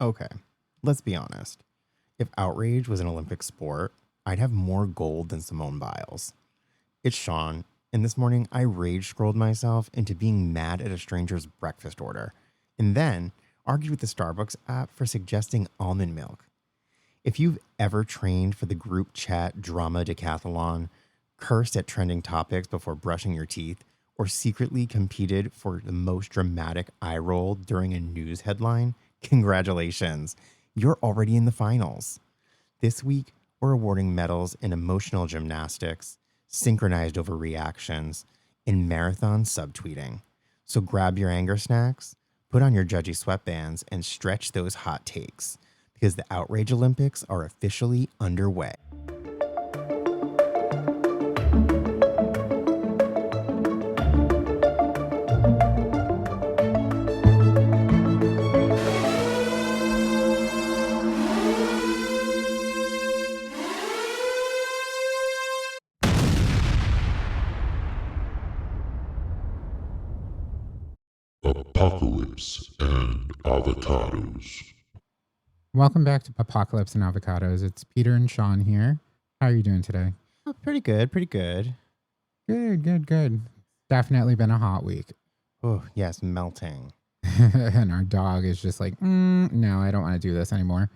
Okay, let's be honest. If Outrage was an Olympic sport, I'd have more gold than Simone Biles. It's Shaun, and this morning I rage scrolled myself into being mad at a stranger's breakfast order, and then argued with the Starbucks app for suggesting almond milk. If you've ever trained for the group chat drama decathlon, cursed at trending topics before brushing your teeth, or secretly competed for the most dramatic eye roll during a news headline, congratulations. You're already in the finals. This week, we're awarding medals in emotional gymnastics, synchronized overreactions, and marathon subtweeting. So grab your anger snacks, put on your judgy sweatbands, and stretch those hot takes, because the Outrage Olympics are officially underway. Apocalypse and Avocados. Welcome back to Apocalypse and Avocados. It's Peter and Shaun here. How are you doing today? Oh, pretty good, pretty good. Good. Definitely been a hot week. Oh, yes, melting. And our dog is just like, no, I don't want to do this anymore.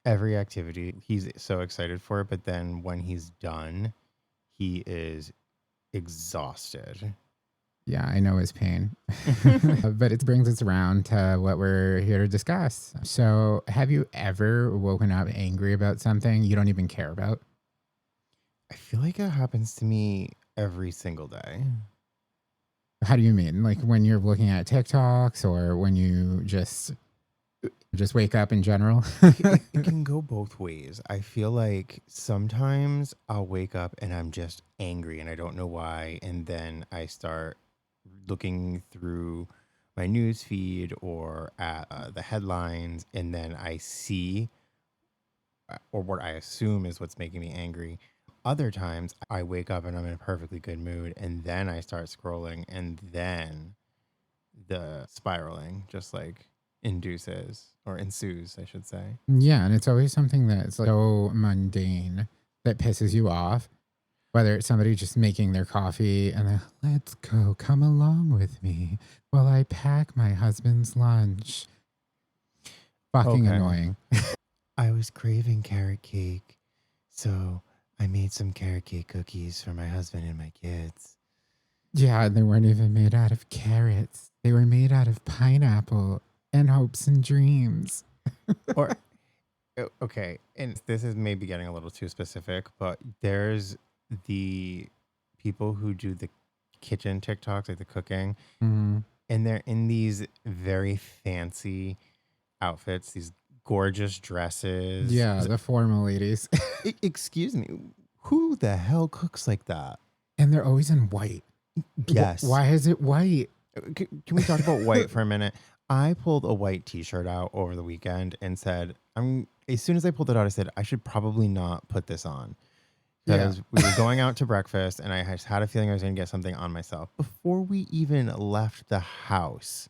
Every activity, he's so excited for it, but then when he's done, he is exhausted. Yeah, I know his pain. But it brings us around to what we're here to discuss. So, have you ever woken up angry about something you don't even care about? I feel like it happens to me every single day. How do you mean? Like when you're looking at TikToks or when you just wake up in general? It can go both ways. I feel like sometimes I'll wake up and I'm just angry and I don't know why. And then I start looking through my news feed or at the headlines, and then I see or what I assume is what's making me angry. Other times I wake up and I'm in a perfectly good mood, and then I start scrolling, and then the spiraling just like ensues, I should say. Yeah, and it's always something that's like so mundane that pisses you off. Whether it's somebody just making their coffee and they're, let's go, come along with me while I pack my husband's lunch. Fucking Okay. annoying. I was craving carrot cake, so I made some carrot cake cookies for my husband and my kids. Yeah, they weren't even made out of carrots. They were made out of pineapple and hopes and dreams. Or okay, and this is maybe getting a little too specific, but there's the people who do the kitchen TikToks, like the cooking, Mhm. and they're in these very fancy outfits, these gorgeous dresses. Yeah, the formal ladies. Excuse me, who the hell cooks like that? And they're always in white. Yes. Why is it white? Can we talk about white for a minute? I pulled a white t-shirt out over the weekend and said, as soon as I pulled it out, I said, I should probably not put this on. Because we were going out to breakfast and I just had a feeling I was going to get something on myself. Before we even left the house,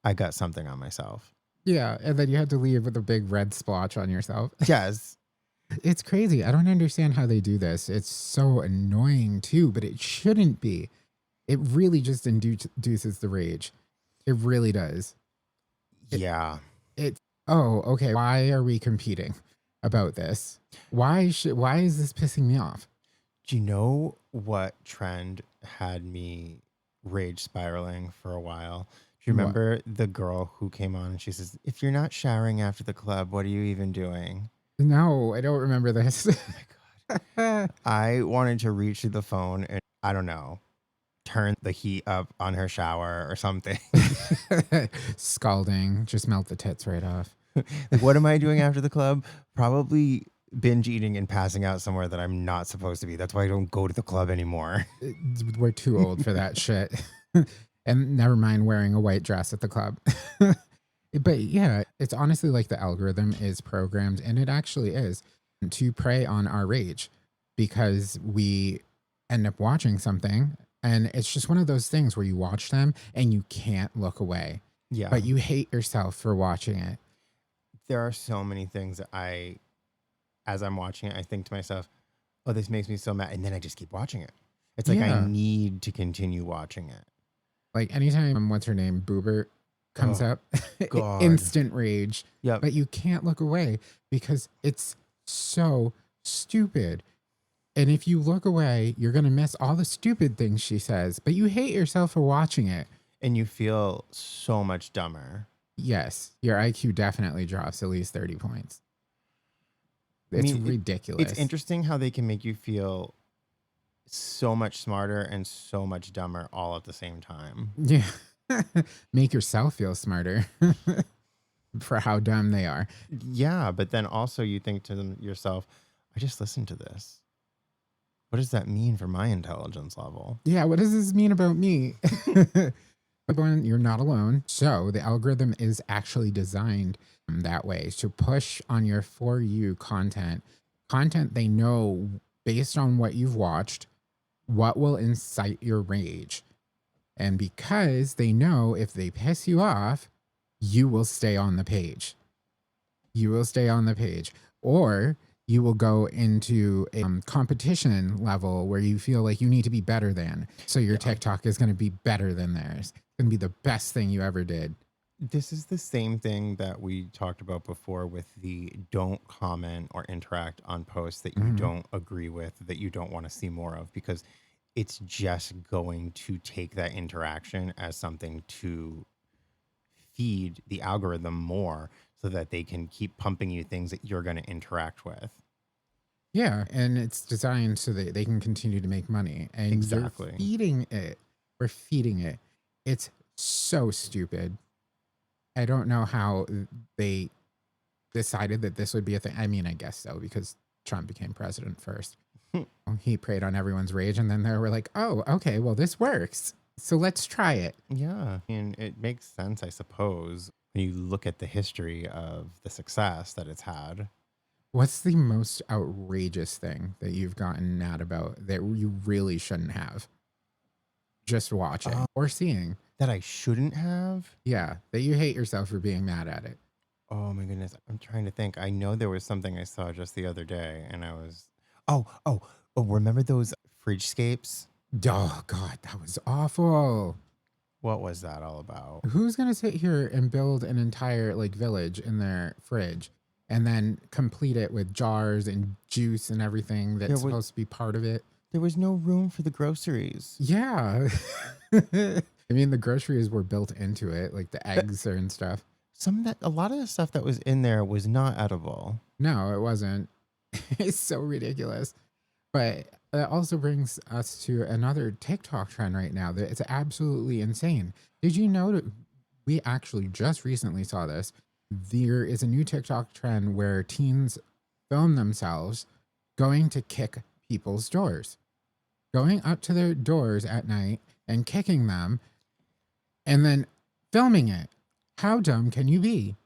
I got something on myself. Yeah, and then you had to leave with a big red splotch on yourself. Yes. It's crazy. I don't understand how they do this. It's so annoying too, but it shouldn't be. It really just induces the rage. It really does. Yeah. Oh, okay. Why are we competing about this? Why is this pissing me off? Do you know what trend had me rage spiraling for a while? Do you remember the girl who came on and she says, if you're not showering after the club, what are you even doing? No, I don't remember this. Oh my God. I wanted to reach to the phone and, I don't know, turn the heat up on her shower or something. Scalding, just melt the tits right off. What am I doing after the club? Probably binge eating and passing out somewhere that I'm not supposed to be. That's why I don't go to the club anymore. We're too old for that shit. And never mind wearing a white dress at the club. But yeah, it's honestly like the algorithm is programmed, and it actually is, to prey on our rage because we end up watching something. And it's just one of those things where you watch them and you can't look away. Yeah. But you hate yourself for watching it. there are so many things that as I'm watching it, I think to myself, oh, this makes me so mad. And then I just keep watching it. It's like I Yeah. need to continue watching it. Like anytime, what's her name? Boobert comes Oh, up, God. instant rage. Yep. But you can't look away because it's so stupid. And if you look away, you're going to miss all the stupid things she says, but you hate yourself for watching it. And you feel so much dumber. Yes, your IQ definitely drops at least 30 points. It's ridiculous. It's interesting how they can make you feel so much smarter and so much dumber all at the same time. Yeah. Make yourself feel smarter for how dumb they are. Yeah, but then also you think to yourself, I just listened to this. What does that mean for my intelligence level? Yeah, what does this mean about me? You're not alone. So the algorithm is actually designed that way to push on your For You content they know based on what you've watched, what will incite your rage. And because they know if they piss you off, you will stay on the page. You will stay on the page. Or you will go into a competition level where you feel like you need to be better than. So your TikTok is going to be better than theirs. It's going to be the best thing you ever did. This is the same thing that we talked about before with the don't comment or interact on posts that you don't agree with, that you don't want to see more of, because it's just going to take that interaction as something to feed the algorithm more so that they can keep pumping you things that you're going to interact with. Yeah, and it's designed so that they can continue to make money. And Exactly. you're feeding it. We're feeding it. It's so stupid. I don't know how they decided that this would be a thing. I mean, I guess so, because Trump became president first. He preyed on everyone's rage, and then they were like, oh, okay, well, this works. So let's try it. Yeah, and it makes sense, I suppose, when you look at the history of the success that it's had. What's the most outrageous thing that you've gotten mad about that you really shouldn't have? Just watching or seeing. That I shouldn't have? Yeah, that you hate yourself for being mad at it. Oh my goodness, I'm trying to think. I know there was something I saw just the other day, and I was... Oh, remember those fridge scapes? Oh, God, that was awful. What was that all about? Who's going to sit here and build an entire village in their fridge and then complete it with jars and juice and everything that's supposed to be part of it? There was no room for the groceries. Yeah. I mean, the groceries were built into it, like the eggs and stuff. A lot of the stuff that was in there was not edible. No, it wasn't. It's so ridiculous. But that also brings us to another TikTok trend right now that it's absolutely insane. Did you know that we actually just recently saw this? There is a new TikTok trend where teens film themselves going to kick people's doors, going up to their doors at night and kicking them and then filming it. How dumb can you be?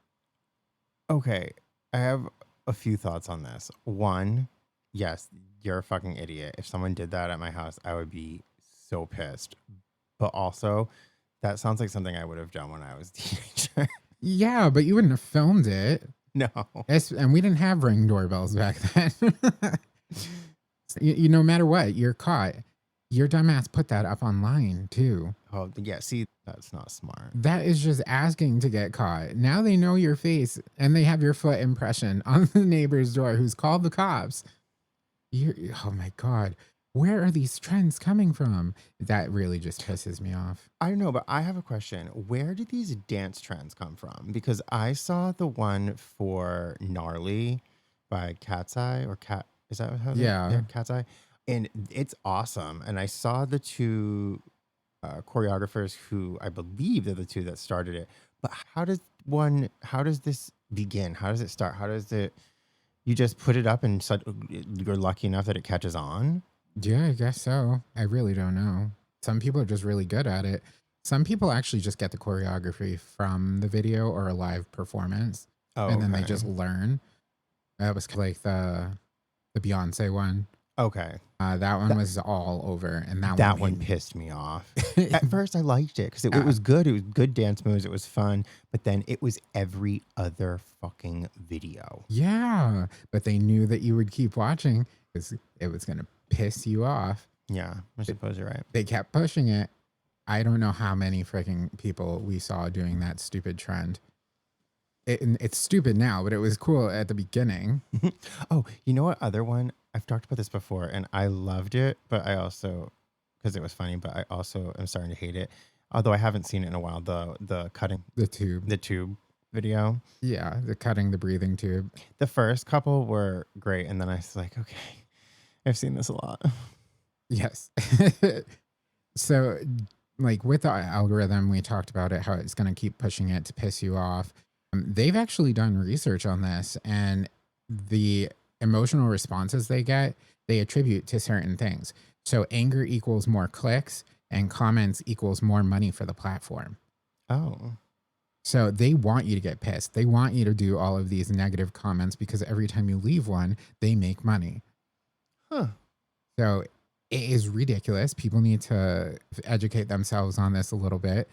Okay, I have a few thoughts on this. One, yes, you're a fucking idiot. If someone did that at my house, I would be so pissed. But also, that sounds like something I would have done when I was a teenager. Yeah, but you wouldn't have filmed it. No. And we didn't have Ring doorbells back then. you no matter what, you're caught. Your dumbass put that up online too. Oh, yeah. See, that's not smart. That is just asking to get caught. Now they know your face and they have your foot impression on the neighbor's door who's called the cops. Oh my God. Where are these trends coming from? That really just pisses me off. I don't know, but I have a question. Where did these dance trends come from? Because I saw the one for Gnarly by Cat's Eye or Cat. Is that how? Yeah, Cat's Eye. And it's awesome. And I saw the two choreographers who I believe they're the two that started it. But how does this begin? How does it start? You just put it up and you're lucky enough that it catches on? Yeah, I guess so. I really don't know. Some people are just really good at it. Some people actually just get the choreography from the video or a live performance. Oh, and then they just learn. That was like the Beyonce one. Okay. That one That- was all over, and That one made me- pissed me off. At first, I liked it because it Yeah. was good. It was good dance moves. It was fun. But then it was every other fucking video. Yeah, but they knew that you would keep watching because it was going to piss you off. Yeah, I suppose you're right. They kept pushing it. I don't know how many freaking people we saw doing that stupid trend. It's stupid now, but it was cool at the beginning. Oh, you know what other one? I've talked about this before and I loved it, but I also, because it was funny, but I also am starting to hate it. Although I haven't seen it in a while, the cutting, The tube. the tube video. Yeah, the cutting the breathing tube. The first couple were great. And then I was like, okay, I've seen this a lot. Yes. So, like with the algorithm, we talked about it, how it's going to keep pushing it to piss you off. They've actually done research on this, and the emotional responses they get, they attribute to certain things. So anger equals more clicks, and comments equals more money for the platform. Oh. So they want you to get pissed. They want you to do all of these negative comments because every time you leave one, they make money. Huh. So it is ridiculous. People need to educate themselves on this a little bit.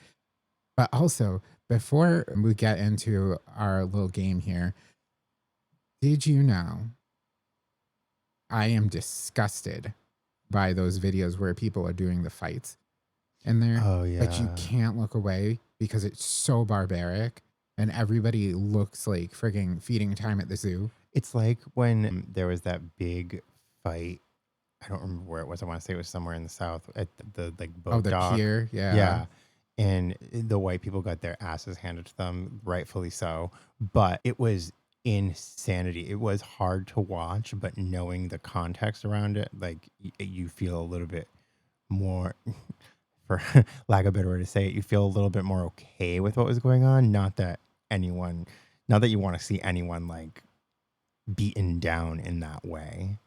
But also, before we get into our little game here, did you know I am disgusted by those videos where people are doing the fights in there? Oh, yeah. But you can't look away because it's so barbaric and everybody looks like frigging feeding time at the zoo. It's like when there was that big fight. I don't remember where it was. I want to say it was somewhere in the South at the like boat The dock. pier. Yeah. Yeah. And the white people got their asses handed to them, rightfully so. But it was insanity. It was hard to watch, but knowing the context around it, like you feel a little bit more, for lack of a better way to say it, you feel a little bit more okay with what was going on. Not that you want to see anyone like beaten down in that way.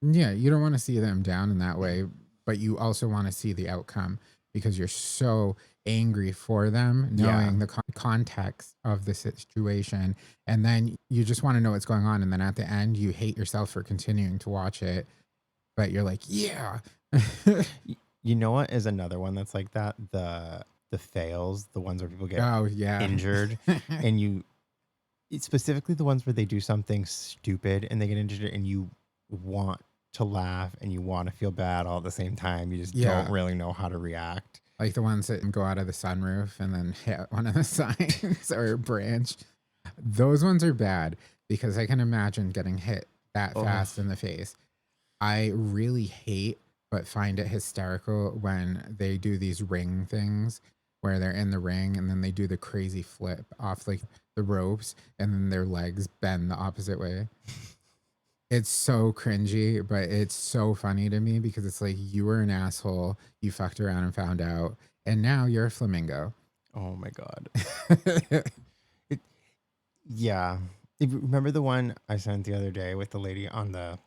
Yeah, you don't want to see them down in that way, but you also want to see the outcome because you're so angry for them, knowing the context of the situation. And then you just want to know what's going on. And then at the end, you hate yourself for continuing to watch it. But you're like, yeah. You know what is another one that's like that? The fails, the ones where people get injured. And it's specifically the ones where they do something stupid and they get injured and you want to laugh and you want to feel bad all at the same time. You just don't really know how to react. Like the ones that go out of the sunroof and then hit one of the signs or a branch. Those ones are bad because I can imagine getting hit that fast in the face. I really hate but find it hysterical when they do these ring things where they're in the ring and then they do the crazy flip off like the ropes and then their legs bend the opposite way. It's so cringy, but it's so funny to me because it's like you were an asshole, you fucked around and found out, and now you're a flamingo. Oh my God. Yeah. Remember the one I sent the other day with the lady on the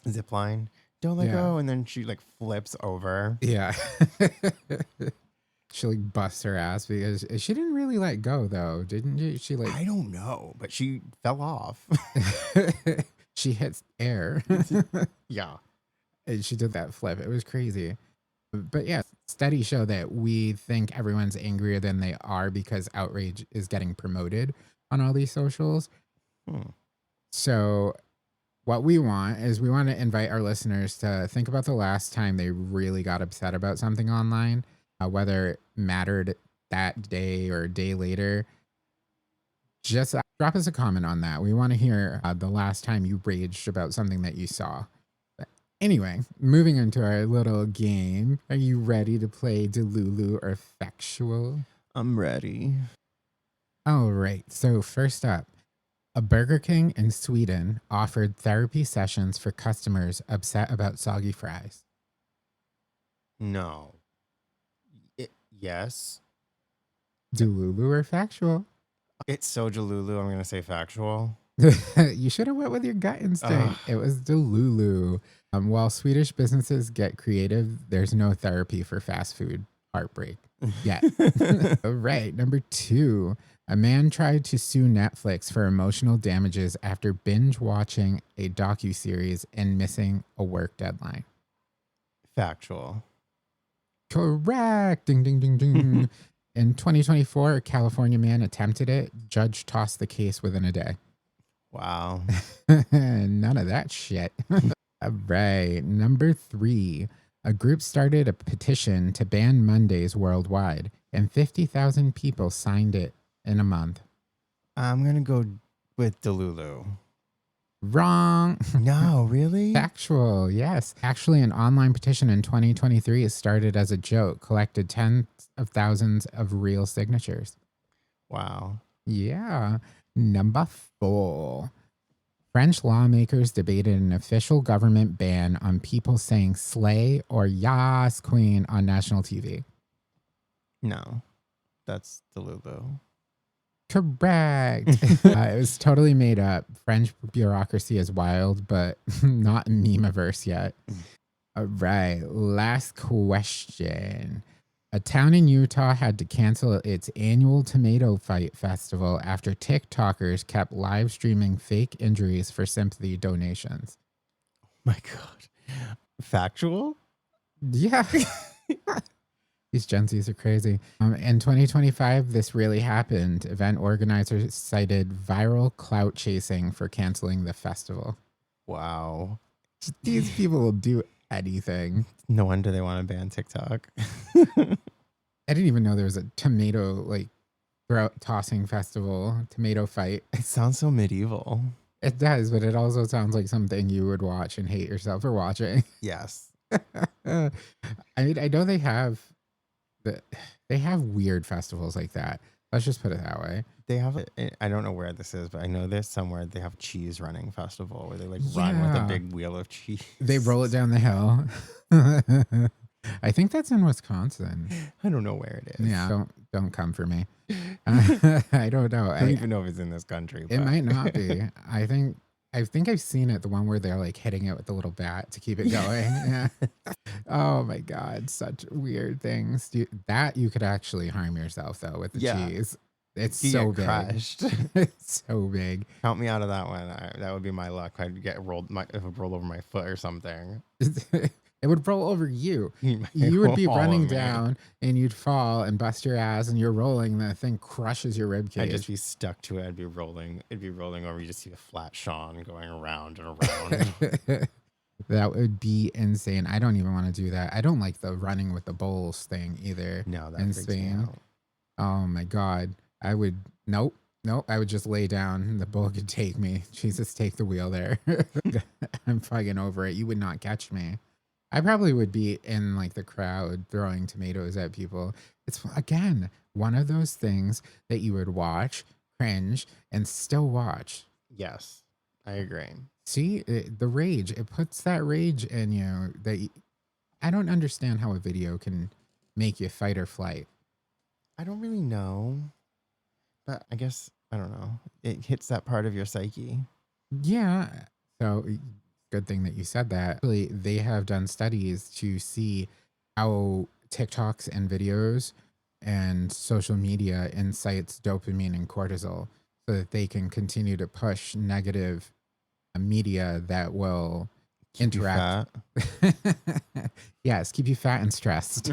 zip line? Don't let go. And then she like flips over. Yeah. She like busts her ass because she didn't really let go though, didn't she? Like I don't know, but she fell off. She hits air. Yeah. And she did that flip. It was crazy. But yeah, studies show that we think everyone's angrier than they are because outrage is getting promoted on all these socials. So what we want is we want to invite our listeners to think about the last time they really got upset about something online, whether it mattered that day or a day later. Just drop us a comment on that. We want to hear the last time you raged about something that you saw. But anyway, moving into our little game. Are you ready to play Delulu or Factual? I'm ready. All right. So first up, a Burger King in Sweden offered therapy sessions for customers upset about soggy fries. No. Yes. Delulu or Factual? It's so Jalulu. I'm going to say factual. You should have went with your gut instinct. It was Delulu. While Swedish businesses get creative, there's no therapy for fast food heartbreak. Yeah. All right. Number 2. A man tried to sue Netflix for emotional damages after binge watching a docuseries and missing a work deadline. Factual. Correct. Ding, ding, ding, ding. In 2024, a California man attempted it. Judge tossed the case within a day. Wow. None of that shit. All right. Number 3. A group started a petition to ban Mondays worldwide, and 50,000 people signed it in a month. I'm going to go with Delulu. Wrong. No, really? Factual, yes. Actually, an online petition in 2023 started as a joke, collected tens of thousands of real signatures. Wow. Yeah. Number 4. French lawmakers debated an official government ban on people saying slay or yas queen on national TV. No, that's Delulu. Correct. It was totally made up. French bureaucracy is wild, but not meme-averse yet. All right, last question. A town in Utah had to cancel its annual tomato fight festival after TikTokers kept live streaming fake injuries for sympathy donations. My God. Factual? Yeah. These Gen Zs are crazy. In 2025, this really happened. Event organizers cited viral clout chasing for canceling the festival. Wow. These people will do anything. No wonder they want to ban TikTok. I didn't even know there was a tomato throat tossing festival, tomato fight. It sounds so medieval. It does, but it also sounds like something you would watch and hate yourself for watching. Yes. I mean, I know they have weird festivals like that. Let's just put it that way. They have, I don't know where this is, but I know there's somewhere they have cheese running festival where they run with a big wheel of cheese. They roll it down the hill. I think that's in Wisconsin. I don't know where it is. Yeah, don't come for me. I don't know. I don't even know if it's in this country. It might not be. I think I've seen it, the one where they're hitting it with the little bat to keep it going. Yeah. Oh my God, such weird things. You could actually harm yourself though with the cheese. It's you so get big. Crushed. It's so big. Count me out of that one. That would be my luck. I'd get rolled. It would roll over my foot or something. It would roll over you. You would be running down and you'd fall and bust your ass and you're rolling. And the thing crushes your rib cage. I'd just be stuck to it. I'd be rolling. It'd be rolling over. You just see a flat Shaun going around and around. That would be insane. I don't even want to do that. I don't like the running with the bowls thing either. No, that's insane. Oh my God. I would, nope. I would just lay down and the bull could take me. Jesus, take the wheel there. I'm fucking over it. You would not catch me. I probably would be in the crowd throwing tomatoes at people. It's, again, one of those things that you would watch, cringe, and still watch. Yes, I agree. See, the rage, it puts that rage in you I don't understand how a video can make you fight or flight. I don't really know, but I guess, I don't know. It hits that part of your psyche. Yeah. So good thing that you said that. Actually, they have done studies to see how TikToks and videos and social media incites dopamine and cortisol so that they can continue to push negative media that will interact. Yes, keep you fat and stressed.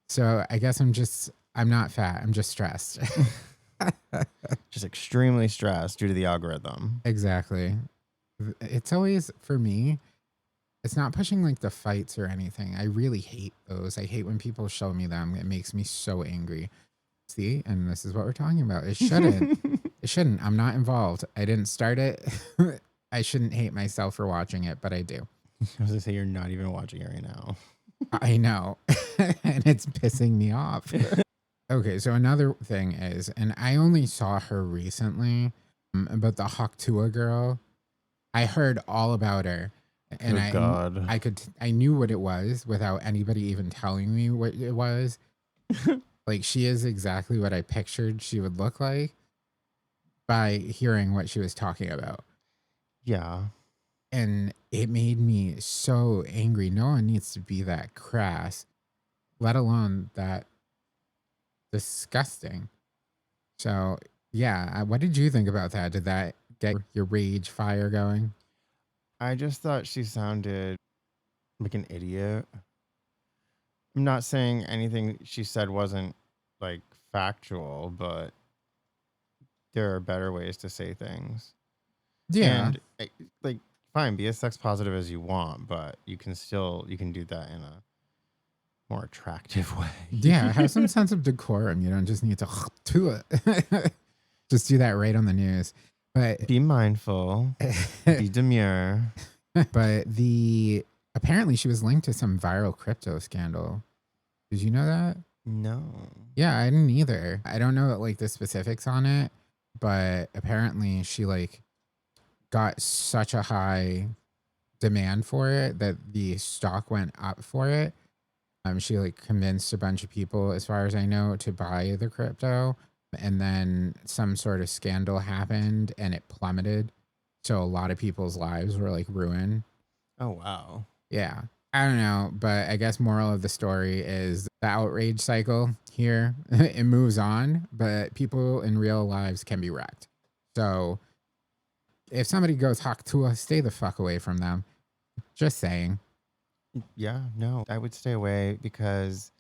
So I guess I'm not fat. I'm just stressed. Just extremely stressed due to the algorithm. Exactly. It's always, for me, it's not pushing the fights or anything. I really hate those. I hate when people show me them. It makes me so angry. See, and this is what we're talking about. It shouldn't. It shouldn't. I'm not involved. I didn't start it. I shouldn't hate myself for watching it, but I do. I was going to say, you're not even watching it right now. I know. And it's pissing me off. Okay, so another thing is, and I only saw her recently, but the Haktua girl, I heard all about her. And I knew what it was without anybody even telling me what it was. She is exactly what I pictured she would look like by hearing what she was talking about. Yeah. And it made me so angry. No one needs to be that crass, let alone that disgusting. So, yeah, what did you think about that? Did that get your rage fire going? I just thought she sounded like an idiot. I'm not saying anything she said wasn't like factual, but there are better ways to say things. Yeah. And like, fine, be as sex positive as you want, but you can do that in a more attractive way. Yeah, have some sense of decorum. You don't just need to do it. Just do that right on the news. But Be mindful, be demure. but apparently she was linked to some viral crypto scandal. Did you know that? No. Yeah, I didn't either. I don't know like the specifics on it, but apparently she like got such a high demand for it that the stock went up for it. She like convinced a bunch of people, as far as I know, to buy the crypto, and then some sort of scandal happened and it plummeted. So a lot of people's lives were like ruined. Oh wow. Yeah. I don't know, but I guess moral of the story is the outrage cycle here. It moves on, but people in real lives can be wrecked. So if somebody goes hawk to us, stay the fuck away from them. Just saying. Yeah, no, I would stay away because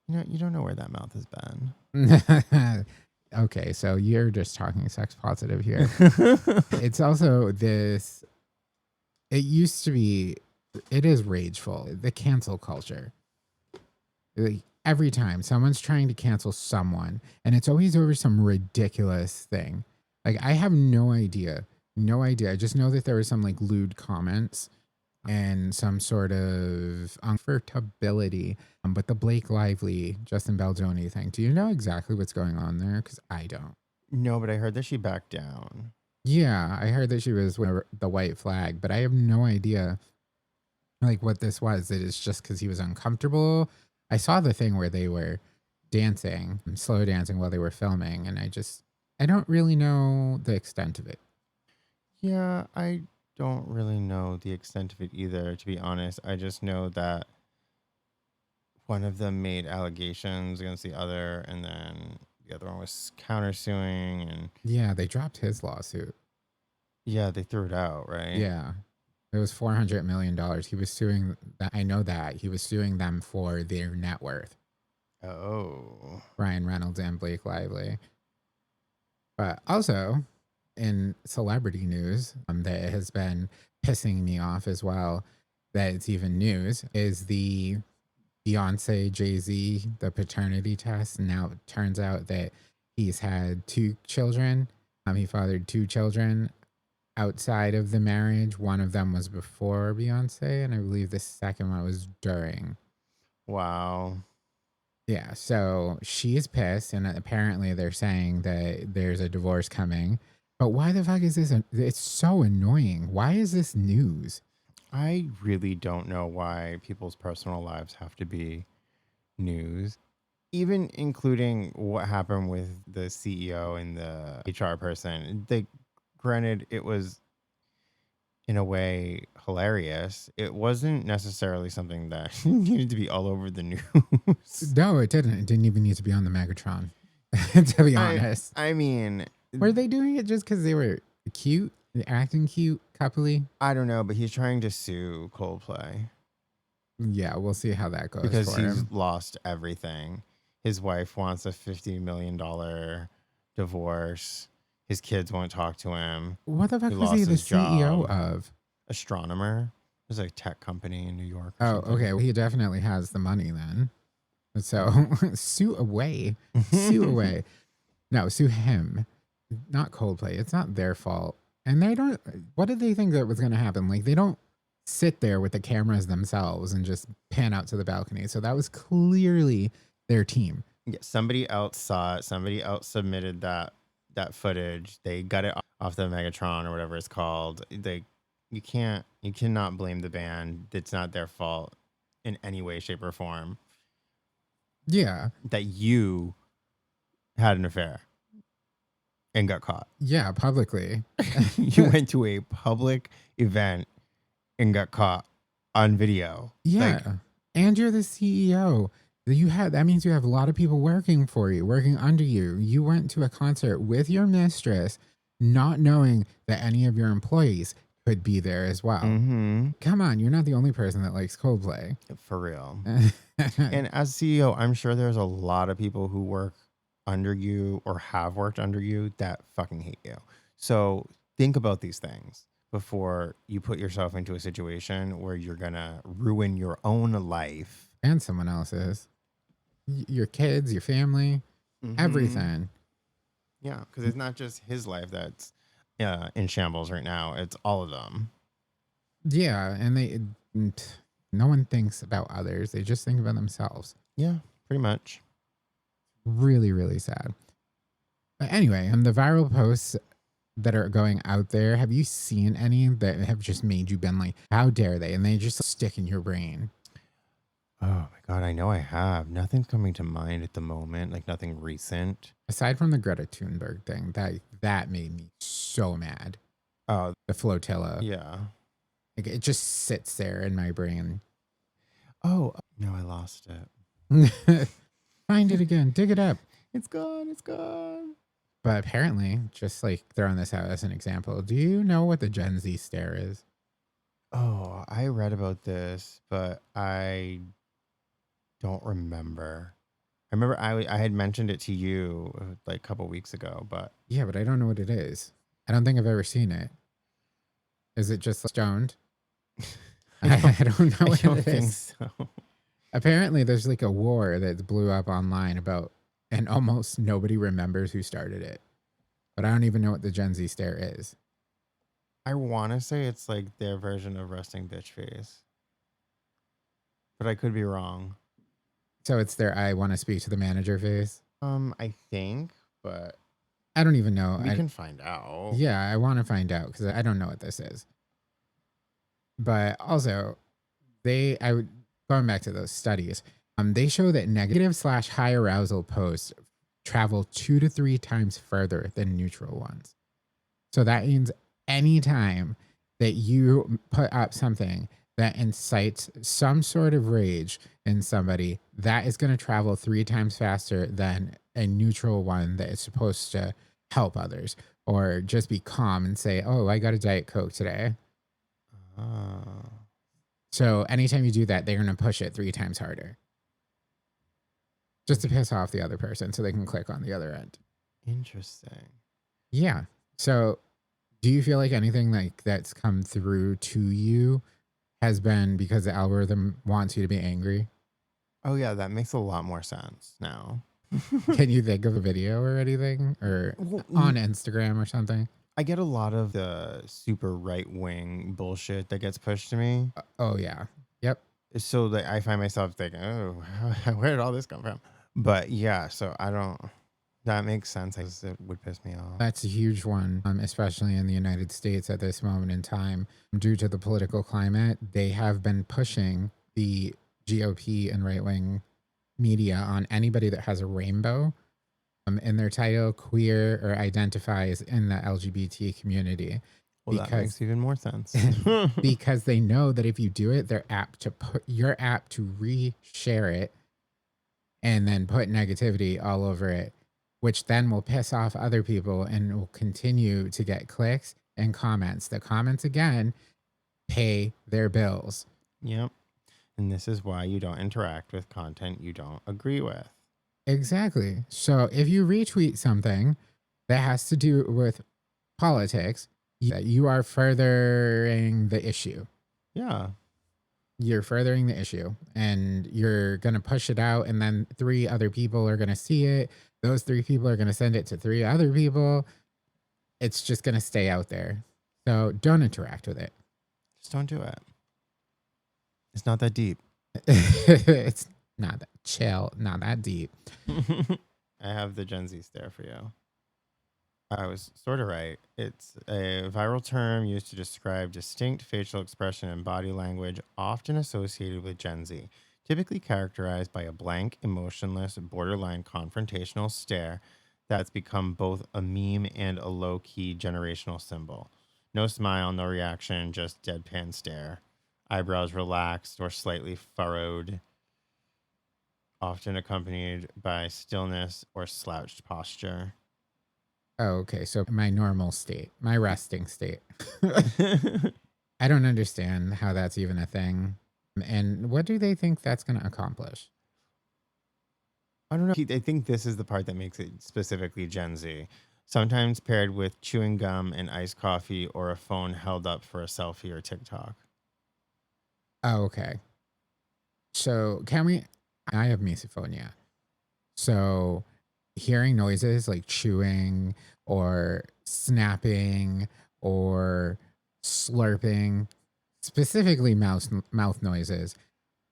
you don't know where that mouth has been. Okay, so you're just talking sex positive here. It's also this, it used to be, it is rageful, the cancel culture. Like, every time someone's trying to cancel someone, and it's always over some ridiculous thing. Like, I have no idea. I just know that there were some like lewd comments and some sort of uncomfortability. But the Blake Lively, Justin Baldoni thing, do you know exactly what's going on there? Because I don't. No, but I heard that she backed down. Yeah, I heard that she was with the white flag, but I have no idea like what this was. It is just because he was uncomfortable. I saw the thing where they were dancing, slow dancing while they were filming, and I don't really know the extent of it. Yeah, I don't really know the extent of it either, to be honest. I just know that one of them made allegations against the other, and then the other one was countersuing, and Yeah, they dropped his lawsuit. yeah, they threw it out, right? Yeah. It was $400 million. He was suing that. I know that he was suing them for their net worth. Oh. Ryan Reynolds and Blake Lively. But also in celebrity news, that has been pissing me off as well, that it's even news, is the Beyonce Jay-Z, the paternity test. Now it turns out that he's had 2 children. He fathered 2 children outside of the marriage. One of them was before Beyonce, and I believe the second one was during. Wow. Yeah, so she is pissed, and apparently they're saying that there's a divorce coming. But why the fuck is this? It's so annoying. Why is this news? I really don't know why people's personal lives have to be news, even including what happened with the CEO and the HR person. Granted, it was in a way hilarious. It wasn't necessarily something that needed to be all over the news. No, it didn't. It didn't even need to be on the Megatron, to be honest. I mean, Were they doing it just because they were cute, acting cute, coupley? I don't know, but he's trying to sue Coldplay Yeah, we'll see how that goes because for he's him. lost everything. His wife wants a $50 million divorce. His kids won't talk to him. What the fuck He was he lost the his CEO job. of? Astronomer. There's a tech company in New York. Oh, okay. Well, he definitely has the money then. So sue away. Sue away. No, sue him. Not Coldplay. It's not their fault. And they don't, what did they think that was going to happen? Like, they don't sit there with the cameras themselves and just pan out to the balcony. So that was clearly their team. Yeah, somebody else saw it. Somebody else submitted that footage. They got it off the Megatron or whatever it's called. You cannot blame the band. It's not their fault in any way, shape, or form. Yeah. That you had an affair and got caught. Yeah, publicly. You went to a public event and got caught on video. Yeah. Like, And you're the CEO. That means you have a lot of people working for you, working under you. You went to a concert with your mistress, not knowing that any of your employees could be there as well. Mm-hmm. Come on, you're not the only person that likes Coldplay. For real. And as CEO, I'm sure there's a lot of people who work under you or have worked under you that fucking hate you. So think about these things before you put yourself into a situation where you're gonna ruin your own life. And someone else's. Your kids, your family, everything. Yeah, because it's not just his life that's in shambles right now. It's all of them. Yeah, and no one thinks about others. They just think about themselves. Yeah, pretty much. Really, really sad. But anyway, the viral posts that are going out there, have you seen any that have just made you been like, how dare they? And they just stick in your brain. Oh my God, I know I have. Nothing's coming to mind at the moment, like nothing recent. Aside from the Greta Thunberg thing, that made me so mad. Oh, the flotilla. Yeah. Like, it just sits there in my brain. Oh, no, I lost it. Find it again. Dig it up. It's gone. It's gone. But apparently, just like throwing this out as an example, do you know what the Gen Z stare is? Oh, I read about this, but I don't remember. I remember I had mentioned it to you like a couple weeks ago, but yeah, but I don't know what it is. I don't think I've ever seen it. Is it just stoned? I don't know what I don't it think is. so. Apparently, there's like a war that blew up online about, and almost nobody remembers who started it. But I don't even know what the Gen Z stare is. I want to say it's like their version of resting bitch face, but I could be wrong. So it's their I want to speak to the manager face? I think, but I don't even know. We can find out. Yeah, I want to find out because I don't know what this is. But also, going back to those studies, they show that negative/high arousal posts travel 2 to 3 times further than neutral ones. So that means anytime that you put up something that incites some sort of rage in somebody, that is going to travel 3 times faster than a neutral one that is supposed to help others or just be calm and say, oh, I got a Diet Coke today. So anytime you do that, they're going to push it 3 times harder just to piss off the other person so they can click on the other end. Interesting. Yeah. So do you feel like anything like that's come through to you has been because the algorithm wants you to be angry? Oh, yeah, that makes a lot more sense now. Can you think of a video or anything or on Instagram or something? I get a lot of the super right-wing bullshit that gets pushed to me. Oh, yeah. Yep. So that I find myself thinking, oh, where did all this come from? But yeah, so that makes sense. It would piss me off. That's a huge one, especially in the United States at this moment in time. Due to the political climate, they have been pushing the GOP and right-wing media on anybody that has a rainbow in their title, queer, or identifies in the LGBT community. Well, that makes even more sense. Because they know that if you do it, you're apt to reshare it and then put negativity all over it, which then will piss off other people and will continue to get clicks and comments. The comments, again, pay their bills. Yep. And this is why you don't interact with content you don't agree with. Exactly. So if you retweet something that has to do with politics, you are furthering the issue. Yeah. You're furthering the issue and you're going to push it out, and then 3 other people are going to see it. Those 3 people are going to send it to 3 other people. It's just going to stay out there. So don't interact with it. Just don't do it. It's not that deep. It's not that chill, not that deep. I have the Gen Z stare for you. I was sort of right. It's a viral term used to describe distinct facial expression and body language often associated with Gen Z, typically characterized by a blank, emotionless, borderline confrontational stare that's become both a meme and a low-key generational symbol. No smile, no reaction, just deadpan stare. Eyebrows relaxed or slightly furrowed. often accompanied by stillness or slouched posture. Oh, okay. So my normal state, my resting state. I don't understand how that's even a thing. And what do they think that's going to accomplish? I don't know. I think this is the part that makes it specifically Gen Z. Sometimes paired with chewing gum and iced coffee or a phone held up for a selfie or TikTok. Oh, okay. So I have misophonia. So hearing noises like chewing or snapping or slurping, specifically mouth noises,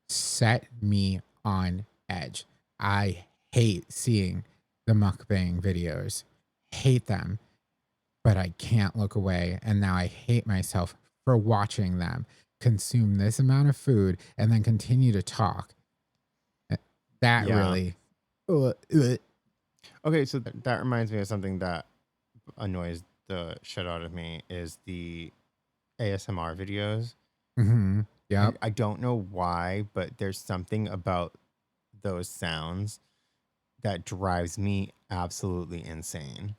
set me on edge. I hate seeing the mukbang videos. Hate them, but I can't look away. And now I hate myself for watching them consume this amount of food and then continue to talk. That Yeah. really. Okay, so that reminds me of something that annoys the shit out of me is the ASMR videos. Mm-hmm. Yeah. I don't know why, but there's something about those sounds that drives me absolutely insane.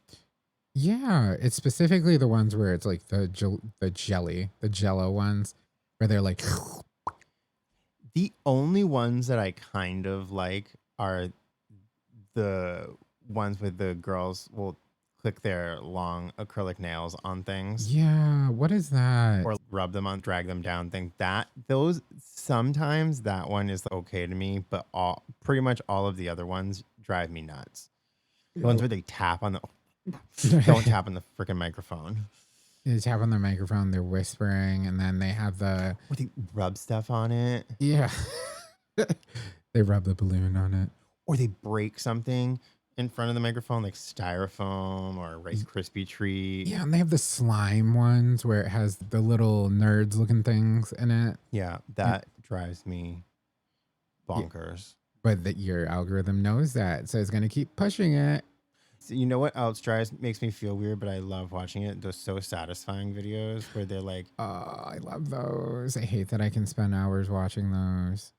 Yeah, it's specifically the ones where it's like the jello ones, where they're like, The only ones that I kind of like are the ones with the girls will click their long acrylic nails on things yeah, what is that? or rub them on, drag them down thing. Those sometimes that one is okay to me, but pretty much all of the other ones drive me nuts. The ones where they tap on don't tap on the freaking microphone. They tap on their microphone, they're whispering, and then they have the Or they rub stuff on it. yeah, they rub the balloon on it. Or they break something in front of the microphone, like styrofoam or a Rice Krispie treat. Yeah, and they have the slime ones where it has the little nerds looking things in it. Yeah, that drives me bonkers. But that your algorithm knows that, so it's gonna keep pushing it. So you know what else makes me feel weird, but I love watching it. Those so satisfying videos where they're like, Oh, I love those. I hate that I can spend hours watching those,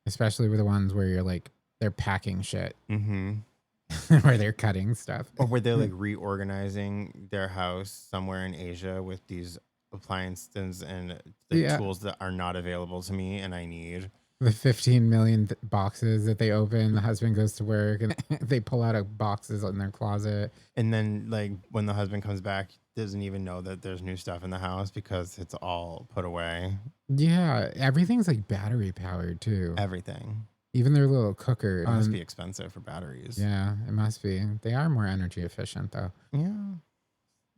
especially with the ones where you're like they're packing shit, where they're cutting stuff, or where they're like reorganizing their house somewhere in Asia with these appliances and tools that are not available to me and I need. The 15 million boxes that they open, the husband goes to work and they pull out boxes in their closet. And then like when the husband comes back, doesn't even know that there's new stuff in the house because it's all put away. Yeah, everything's like battery powered too. Everything. Even their little cooker. It must be expensive for batteries. Yeah, it must be. They are more energy efficient though. Yeah.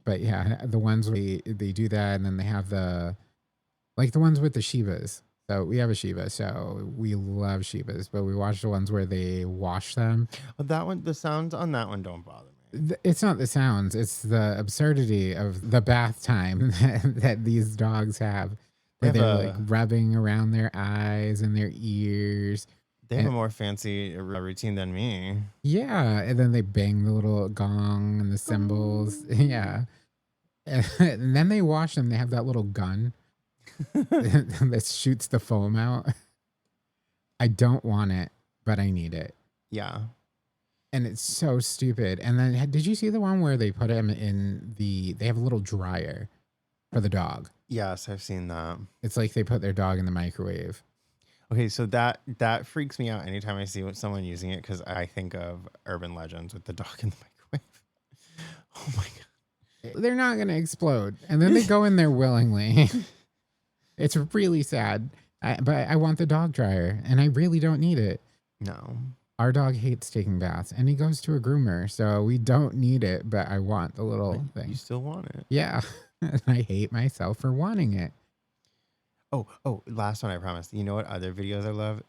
But yeah, the ones where they do that and then they have the ones with the Shivas. So we have a Shiva, so we love Shivas, but we watch the ones where they wash them. Well, that one, the sounds on that one don't bother me. It's not the sounds, it's the absurdity of the bath time that these dogs have. Where they're like rubbing around their eyes and their ears. They have a more fancy routine than me. Yeah, and then they bang the little gong and the cymbals. Yeah. And then they wash them. They have that little gun that shoots the foam out. I don't want it, but I need it. Yeah. And it's so stupid. And then did you see the one where they put him in they have a little dryer for the dog? Yes, I've seen that. It's like they put their dog in the microwave. Okay, so that freaks me out anytime I see someone using it because I think of urban legends with the dog in the microwave. Oh my God. They're not going to explode. And then they go in there willingly. It's really sad. But I want the dog dryer and I really don't need it. No. Our dog hates taking baths and he goes to a groomer. So we don't need it, but I want the little thing. You still want it. Yeah. I hate myself for wanting it. Oh, last one, I promise. You know what other videos I love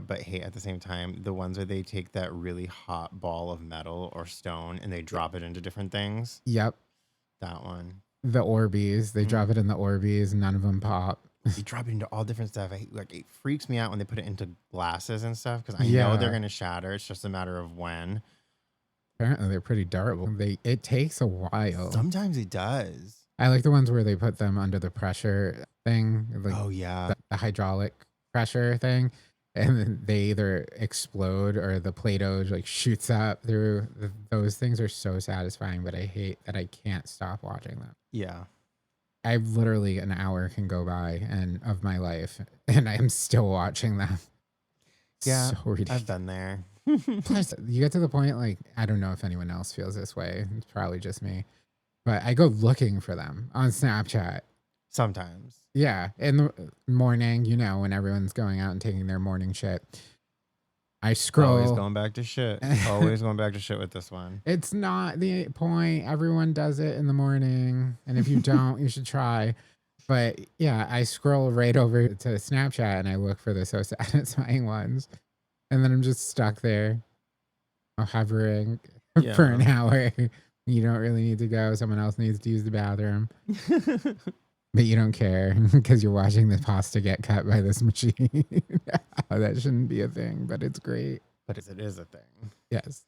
but hate at the same time? The ones where they take that really hot ball of metal or stone and they drop it into different things. Yep. That one. The Orbeez. They drop it in the Orbeez. None of them pop. They drop it into all different stuff. It freaks me out when they put it into glasses and stuff because I know they're going to shatter. It's just a matter of when. Apparently, they're pretty durable. It takes a while. Sometimes it does. I like the ones where they put them under the pressure thing. Like oh, yeah. The hydraulic pressure thing. and then they either explode or the Play-Doh like shoots up through. Those things are so satisfying, but I hate that I can't stop watching them. Yeah. I literally an hour can go by and of my life, and I'm still watching them. Yeah, So ridiculous. I've been there. Plus, you get to the point like I don't know if anyone else feels this way. It's probably just me, but I go looking for them on Snapchat. Sometimes. Yeah, in the morning, when everyone's going out and taking their morning shit, I scroll. Always going back to shit. Always going back to shit with this one. It's not the point. Everyone does it in the morning, and if you don't, you should try. But yeah, I scroll right over to Snapchat and I look for the so satisfying ones, and then I'm just stuck there, hovering for an hour. You don't really need to go. Someone else needs to use the bathroom. But you don't care because you're watching the pasta get cut by this machine. That shouldn't be a thing, but it's great. But it is a thing. Yes.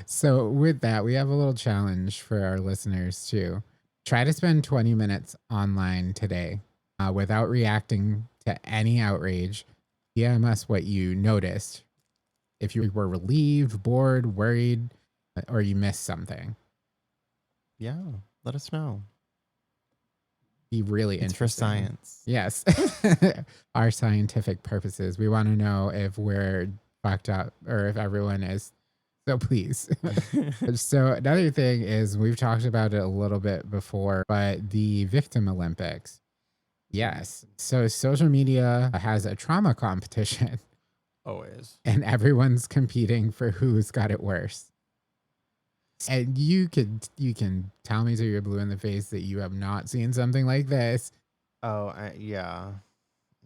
So with that, we have a little challenge for our listeners too. Try to spend 20 minutes online today without reacting to any outrage. DM us what you noticed. If you were relieved, bored, worried, or you missed something. Yeah, let us know. Be really interesting. For science. Yes. Our scientific purposes. We want to know if we're fucked up or if everyone is. So please. So another thing is we've talked about it a little bit before, but the Victim Olympics. Yes. So social media has a trauma competition. Always. And everyone's competing for who's got it worse. And you can tell me till you're blue in the face that you have not seen something like this. Oh, yeah.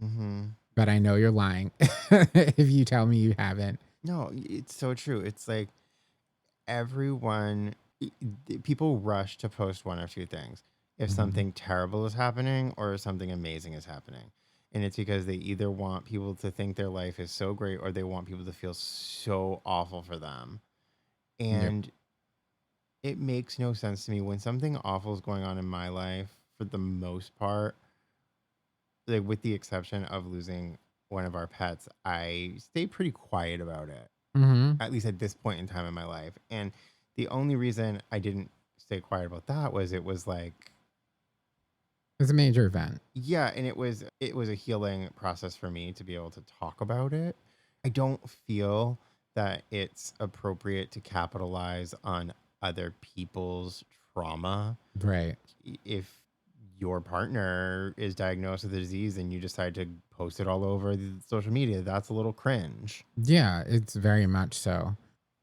Mm-hmm. But I know you're lying if you tell me you haven't. No, it's so true. It's like people rush to post one or two things. If something terrible is happening or something amazing is happening. And it's because they either want people to think their life is so great or they want people to feel so awful for them. And it makes no sense to me when something awful is going on in my life, for the most part, like with the exception of losing one of our pets, I stay pretty quiet about it, at least at this point in time in my life. And the only reason I didn't stay quiet about that was it was a major event. Yeah, and it was a healing process for me to be able to talk about it. I don't feel that it's appropriate to capitalize on other people's trauma. Right. If your partner is diagnosed with a disease and you decide to post it all over social media, that's a little cringe. Yeah, it's very much so.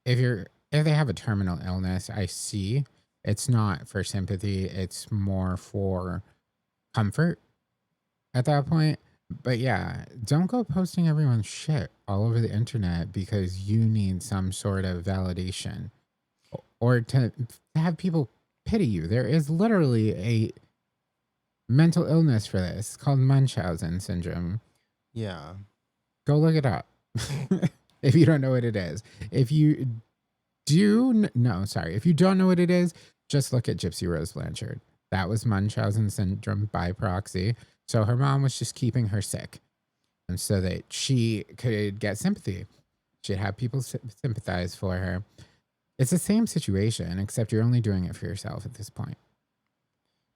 If they have a terminal illness, I see it's not for sympathy, it's more for comfort at that point. But yeah, don't go posting everyone's shit all over the internet because you need some sort of validation or to have people pity you. There is literally a mental illness for this called Munchausen syndrome. Yeah. Go look it up if you don't know what it is. If you don't know what it is, just look at Gypsy Rose Blanchard. That was Munchausen syndrome by proxy. So her mom was just keeping her sick, and so that she could get sympathy. She'd have people sympathize for her. It's the same situation, except you're only doing it for yourself at this point.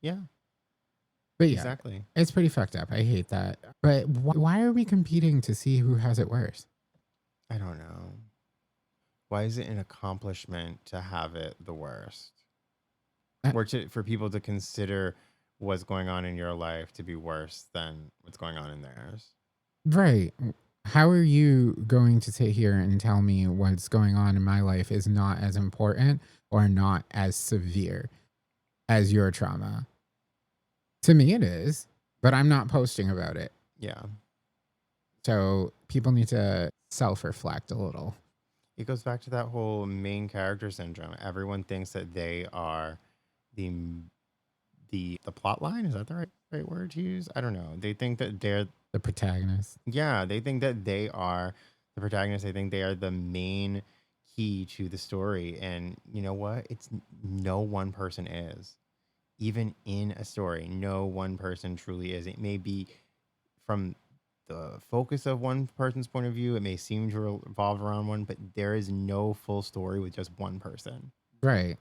Yeah. But yeah, exactly. It's pretty fucked up. I hate that. But why are we competing to see who has it worse? I don't know. Why is it an accomplishment to have it the worst? Or for people to consider what's going on in your life to be worse than what's going on in theirs? Right. How are you going to sit here and tell me what's going on in my life is not as important or not as severe as your trauma? To me, it is, but I'm not posting about it. Yeah. So people need to self-reflect a little. It goes back to that whole main character syndrome. Everyone thinks that they are the plot line. Is that the right word to use? I don't know. They think that they're the protagonist. Yeah, they think that they are the protagonist. They think they are the main key to the story. And you know what? It's no one person is. Even in a story, no one person truly is. It may be from the focus of one person's point of view. It may seem to revolve around one, but there is no full story with just one person. Right.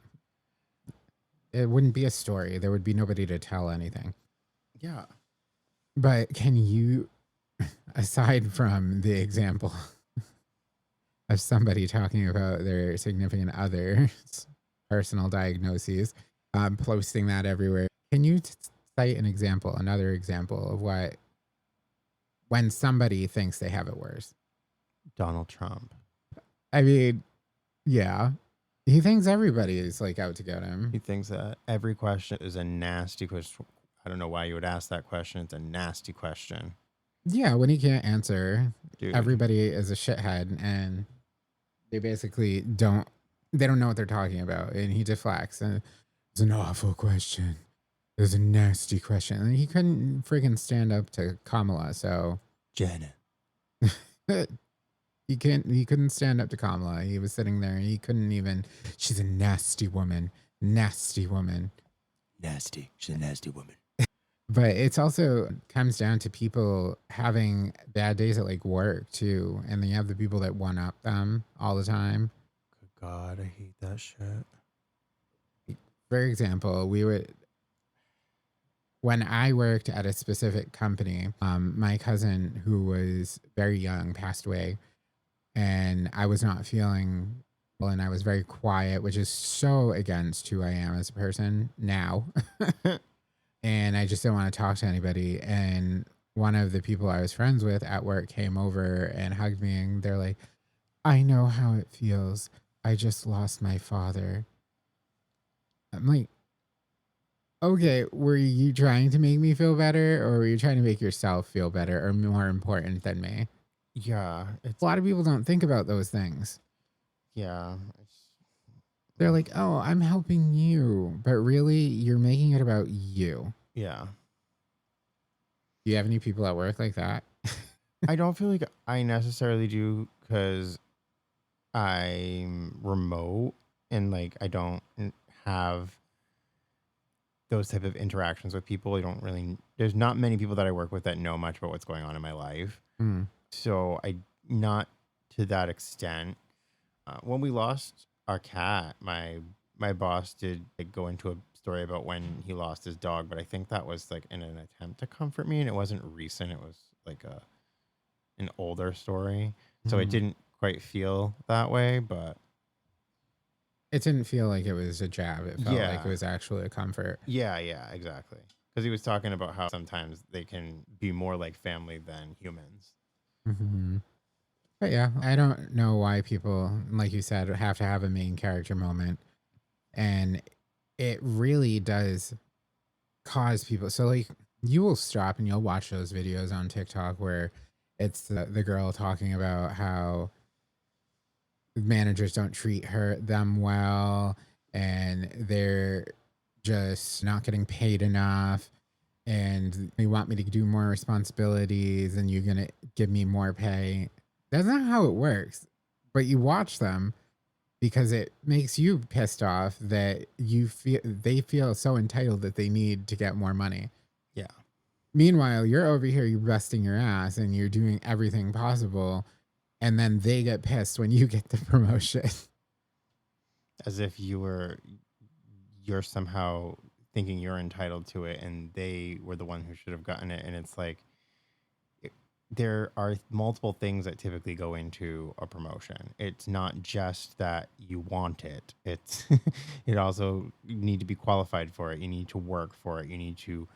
It wouldn't be a story. There would be nobody to tell anything. Yeah. But can you, aside from the example of somebody talking about their significant other's personal diagnoses, posting that everywhere, can you cite another example of when somebody thinks they have it worse? Donald Trump. I mean, yeah. He thinks everybody is like out to get him. He thinks that every question is a nasty question. I don't know why you would ask that question. It's a nasty question. Yeah, when he can't answer, Dude. everybody is a shithead and they basically don't know what they're talking about. And he deflects and it's an awful question. It was a nasty question. And he couldn't freaking stand up to Kamala, so Jenna. he couldn't stand up to Kamala. He was sitting there and he couldn't even. She's a nasty woman. Nasty woman. Nasty. She's a nasty woman. But it's also comes down to people having bad days at like work too. And then you have the people that one up them all the time. Good God, I hate that shit. For example, when I worked at a specific company, my cousin, who was very young, passed away, and I was not feeling well, and I was very quiet, which is so against who I am as a person now. And I just didn't want to talk to anybody. And one of the people I was friends with at work came over and hugged me, and they're like, I know how it feels. I just lost my father. I'm like, okay, were you trying to make me feel better, or were you trying to make yourself feel better or more important than me? Yeah. A lot of people don't think about those things. Yeah. They're like, oh, I'm helping you. But really, you're making it about you. Yeah. Do you have any people at work like that? I don't feel like I necessarily do because I'm remote and like I don't have those type of interactions with people. There's not many people that I work with that know much about what's going on in my life. Mm. So not to that extent. When we lost our cat, my boss did like go into a story about when he lost his dog, but I think that was like in an attempt to comfort me, and it wasn't recent. It was like an older story, so it didn't quite feel that way. But it didn't feel like it was a jab. It felt Yeah. like it was actually a comfort. yeah, exactly. Because he was talking about how sometimes they can be more like family than humans. Mm-hmm. But yeah, I don't know why people, like you said, have to have a main character moment. And it really does cause people. So, like, you will stop and you'll watch those videos on TikTok where it's the girl talking about how managers don't treat them well and they're just not getting paid enough. And you want me to do more responsibilities and you're going to give me more pay. That's not how it works. But you watch them because it makes you pissed off that they feel so entitled that they need to get more money. Yeah. Meanwhile, you're over here, you're busting your ass and you're doing everything possible. And then they get pissed when you get the promotion. As if you're somehow thinking you're entitled to it and they were the one who should have gotten it. And it's like, there are multiple things that typically go into a promotion. It's not just that you want it. It's it also, you need to be qualified for it. You need to work for it. You need to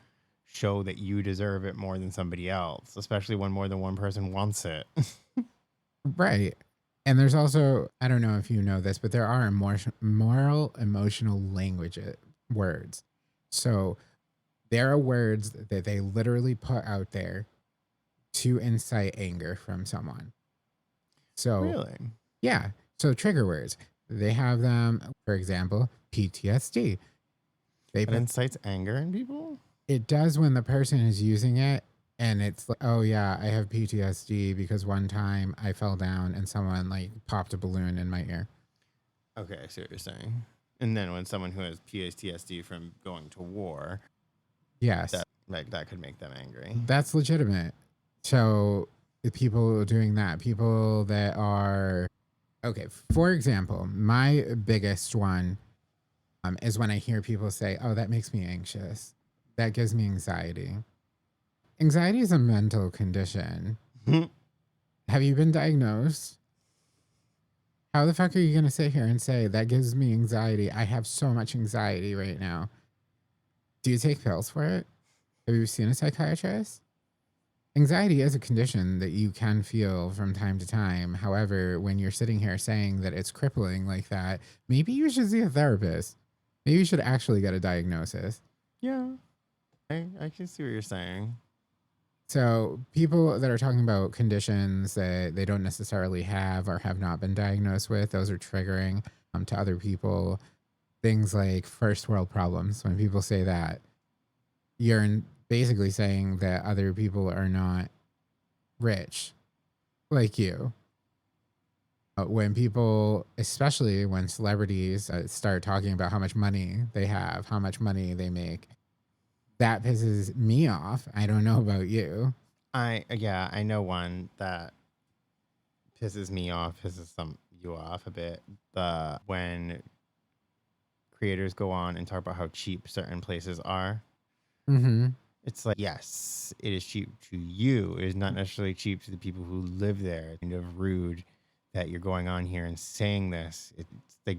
show that you deserve it more than somebody else, especially when more than one person wants it. Right. And there's also, I don't know if you know this, but there are moral, emotional language words. So there are words that they literally put out there to incite anger from someone. So, Really? yeah. So trigger words, they have them, for example, PTSD. It incites anger in people? It does when the person is using it and it's like, oh yeah, I have PTSD because one time I fell down and someone like popped a balloon in my ear. Okay, I see what you're saying. And then when someone who has PTSD from going to war, Yes. that could make them angry. That's legitimate. So the people doing that, people that are okay. For example, my biggest one is when I hear people say, "Oh, that makes me anxious. That gives me anxiety." Anxiety is a mental condition. Have you been diagnosed? How the fuck are you going to sit here and say that gives me anxiety? I have so much anxiety right now. Do you take pills for it? Have you seen a psychiatrist? Anxiety is a condition that you can feel from time to time. However, when you're sitting here saying that it's crippling like that, maybe you should see a therapist. Maybe you should actually get a diagnosis. Yeah, I can see what you're saying. So people that are talking about conditions that they don't necessarily have or have not been diagnosed with, those are triggering to other people. Things like first world problems. When people say that, you're basically saying that other people are not rich like you. When people, especially when celebrities start talking about how much money they have, how much money they make, that pisses me off. I don't know about you. I know one that pisses me off, pisses you off a bit. When creators go on and talk about how cheap certain places are. Mm-hmm. It's like, yes, it is cheap to you. It is not necessarily cheap to the people who live there. It's kind of rude that you're going on here and saying this. It's like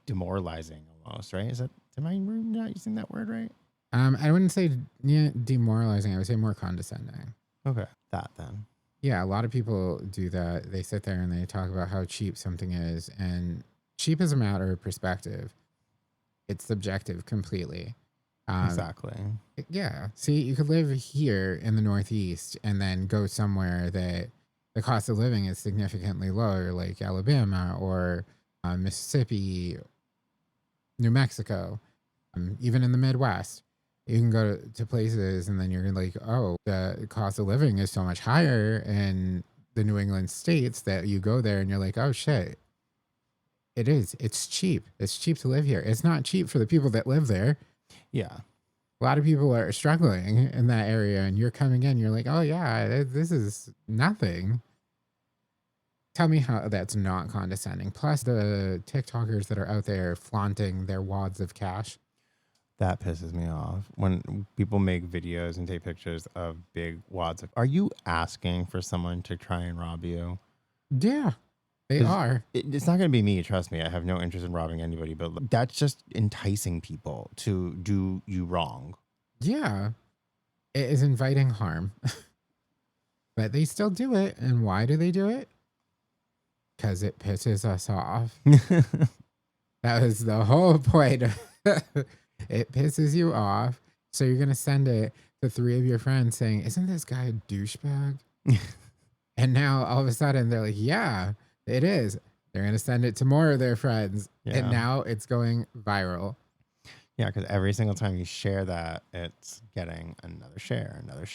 demoralizing almost, right? Am I not using that word right? I wouldn't say demoralizing. I would say more condescending. Okay, that then. Yeah, a lot of people do that. They sit there and they talk about how cheap something is, and cheap is a matter of perspective. It's subjective completely. Exactly. Yeah. See, you could live here in the Northeast and then go somewhere that the cost of living is significantly lower, like Alabama or Mississippi, New Mexico, even in the Midwest. You can go to places and then you're like, oh, the cost of living is so much higher in the New England states that you go there and you're like, oh shit, it is. It's cheap. It's cheap to live here. It's not cheap for the people that live there. Yeah. A lot of people are struggling in that area and you're coming in, you're like, oh yeah, this is nothing. Tell me how that's not condescending. Plus the TikTokers that are out there flaunting their wads of cash. That pisses me off when people make videos and take pictures of big wads of. Are you asking for someone to try and rob you? Yeah, they are. It's not going to be me. Trust me. I have no interest in robbing anybody, but that's just enticing people to do you wrong. Yeah, it is inviting harm, but they still do it. And why do they do it? Because it pisses us off. That was the whole point. It pisses you off. So you're going to send it to 3 of your friends saying, isn't this guy a douchebag? And now all of a sudden they're like, yeah, it is. They're going to send it to more of their friends. Yeah. And now it's going viral. Yeah, because every single time you share that, it's getting another share, another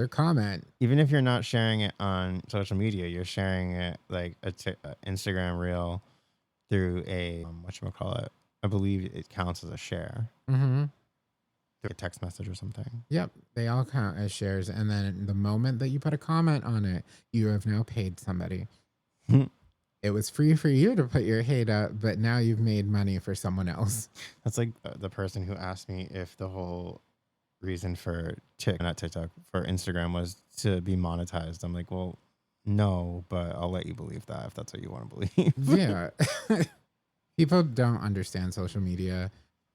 comment. Even if you're not sharing it on social media, you're sharing it like a Instagram reel through a, whatchamacallit. I believe it counts as a share. Mm-hmm. Through a text message or something. Yep. They all count as shares. And then the moment that you put a comment on it, you have now paid somebody. It was free for you to put your hate up, but now you've made money for someone else. That's like the person who asked me if the whole reason for for Instagram was to be monetized. I'm like, well, no, but I'll let you believe that if that's what you want to believe. Yeah. People don't understand social media,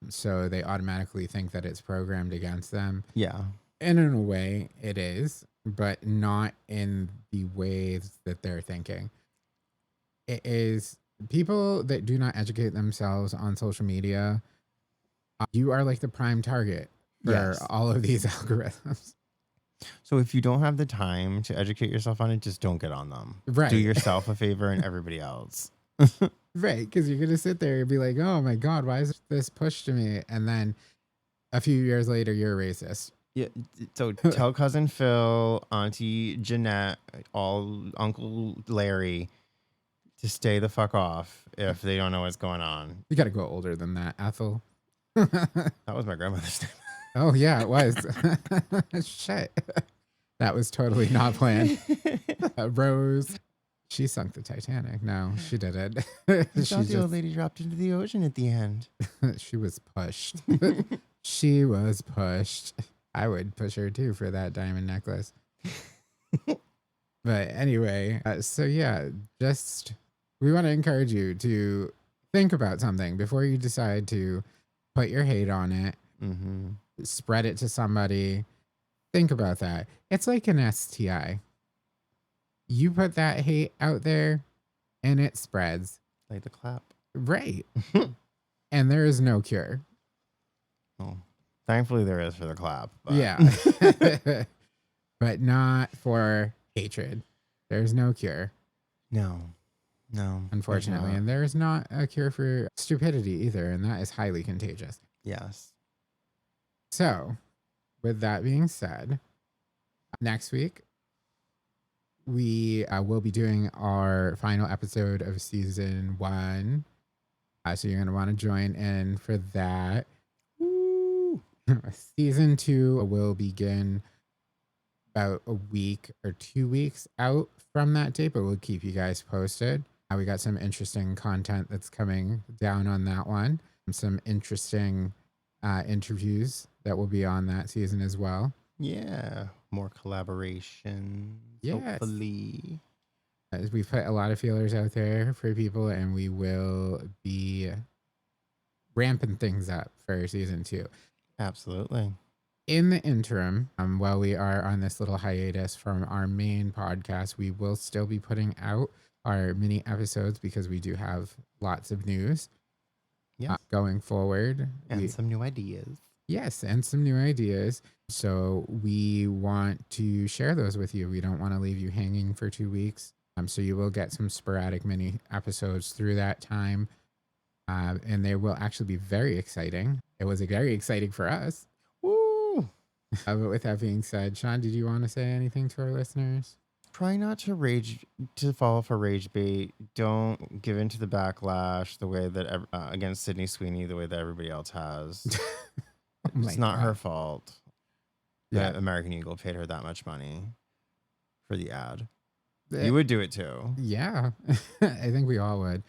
so they automatically think that it's programmed against them. Yeah. And in a way, it is, but not in the ways that they're thinking. It is people that do not educate themselves on social media. You are like the prime target for all of these algorithms. So if you don't have the time to educate yourself on it, just don't get on them. Right. Do yourself a favor and everybody else. Right. Because you're going to sit there and be like, oh my God, why is this pushed to me? And then a few years later, you're a racist. Yeah. So tell cousin Phil, Auntie Jeanette, Uncle Larry to stay the fuck off if they don't know what's going on. You got to go older than that, Ethel. That was my grandmother's name. Oh, yeah, it was. Shit. That was totally not planned. Rose, she sunk the Titanic. No, she didn't. I thought the old lady dropped into the ocean at the end. She was pushed. She was pushed. I would push her too for that diamond necklace. But anyway, so yeah, just we want to encourage you to think about something before you decide to put your hate on it, spread it to somebody. Think about that. It's like an STI. You put that hate out there and it spreads. Like the clap. Right. And there is no cure. Oh, thankfully there is for the clap. But. Yeah. But not for hatred. There's no cure. No. Unfortunately. And there's not a cure for stupidity either. And that is highly contagious. Yes. So, with that being said, next week, we will be doing our final episode of season 1. So you're going to want to join in for that. Woo. Season 2 will begin about a week or 2 weeks out from that date, but we'll keep you guys posted. We got some interesting content that's coming down on that one. Some interesting interviews that will be on that season as well. Yeah. More collaboration. Yes. Hopefully. We've put a lot of feelers out there for people, and we will be ramping things up for season 2. Absolutely. In the interim, while we are on this little hiatus from our main podcast, we will still be putting out our mini episodes because we do have lots of news going forward. And some new ideas. Yes, and some new ideas. So we want to share those with you. We don't want to leave you hanging for 2 weeks. So you will get some sporadic mini episodes through that time. And they will actually be very exciting. It was very exciting for us. Woo! But with that being said, Shaun, did you want to say anything to our listeners? Try not to fall for rage bait. Don't give in to the backlash the way that against Sydney Sweeney, the way that everybody else has. It's not her fault that American Eagle paid her that much money for the ad. You would do it too. Yeah, I think we all would.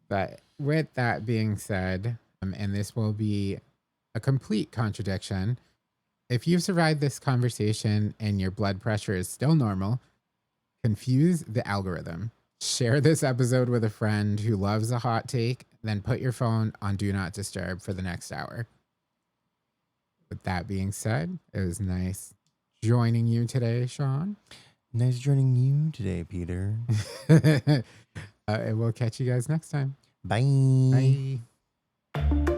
But with that being said, and this will be a complete contradiction, if you've survived this conversation and your blood pressure is still normal, confuse the algorithm. Share this episode with a friend who loves a hot take, then put your phone on Do Not Disturb for the next hour. With that being said, it was nice joining you today, Shaun. Nice joining you today, Peter. And we'll catch you guys next time. Bye. Bye.